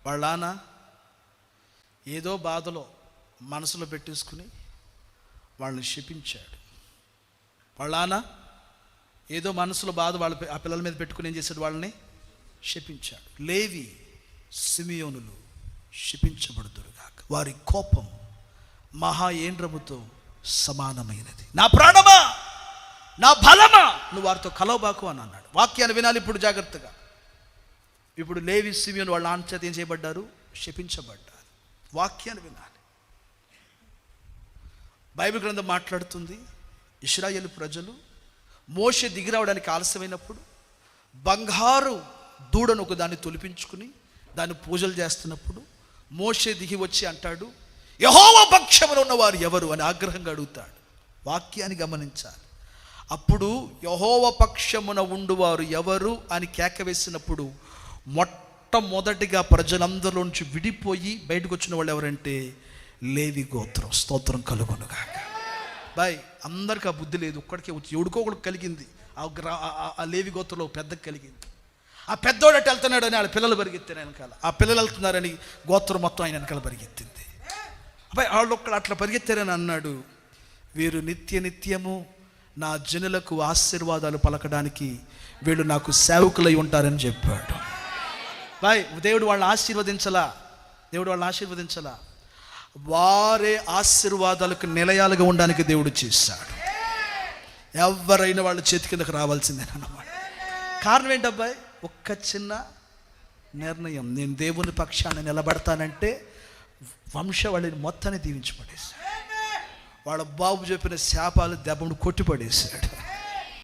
వాళ్ళ నాన్న ఏదో బాధలో మనసులో పెట్టేసుకుని వాళ్ళని శపించాడు. వాళ్ళ నాన్న ఏదో మనసులో బాధ ఆ పిల్లల మీద పెట్టుకుని ఏం చేశాడు? వాళ్ళని శపించాడు. లేవి సిమియోనులు శపించబడుదురుగాక, వారి కోపం మహా ఏండ్రముతో సమానమైనది. నా ప్రాణమా, నా బలమా, నువ్వు వారితో కలవబాకు అని అన్నాడు. వాక్యాన్ని వినాలి ఇప్పుడు జాగ్రత్తగా. ఇప్పుడు లేవి సిమియోను వాళ్ళ నాన్న చేత ఏం చేయబడ్డారు? శపించబడ్డారు. వాక్యాన్ని వినాలి. బైబిల్ గ్రంథం మాట్లాడుతుంది, ఇశ్రాయేలు ప్రజలు మోషే దిగి రావడానికి ఆలస్యమైనప్పుడు బంగారు దూడను ఒక దాన్ని తొలిపించుకుని దాన్ని పూజలు చేస్తున్నప్పుడు మోషే దిగి వచ్చి అంటాడు, యెహోవా పక్షమున ఉన్నవారు ఎవరు అని ఆగ్రహంగా అడుగుతాడు. వాక్యాన్ని గమనించాలి. అప్పుడు యెహోవా పక్షమున ఉండువారు ఎవరు అని కేక వేసినప్పుడు మొట్టమొదటిగా ప్రజలందరిలో నుంచి విడిపోయి బయటకు వచ్చిన వాళ్ళు ఎవరంటే లేవి గోత్రం. స్తోత్రం కలుగునుగాక. బాయ్, అందరికి ఆ బుద్ధి లేదు, ఒక్కడికే వచ్చి ఎవడికో ఒకటి కలిగింది. ఆ లేవి గోత్రంలో పెద్దకి కలిగింది. ఆ పెద్దోడు అటు వెళ్తున్నాడని వాళ్ళ పిల్లలు పరిగెత్తారు వెనకాల. ఆ పిల్లలు వెళ్తున్నారని గోత్రం మొత్తం ఆయన వెనకాల పరిగెత్తింది. అబ్బాయి వాళ్ళు ఒక్కడు అట్లా పరిగెత్తారని అన్నాడు, వీరు నిత్యము నా జనులకు ఆశీర్వాదాలు పలకడానికి వీళ్ళు నాకు సేవకులై ఉంటారని చెప్పాడు. బాయ్, దేవుడు వాళ్ళని ఆశీర్వదించలా, వారే ఆశీర్వాదాలకు నిలయాలుగా ఉండడానికి దేవుడు చేశాడు. ఎవరైనా వాళ్ళ చేతి కిందకు రావాల్సిందేనన్నమాట. కారణం ఏంటబ్బాయి? ఒక్క చిన్న నిర్ణయం, నేను దేవుని పక్షాన్ని నిలబడతానంటే వంశవాళిని మొత్తాన్ని దీవించి పడేశాడు. వాళ్ళ బాబు చెప్పిన శాపాలు దెబ్బను కొట్టి పడేశాడు.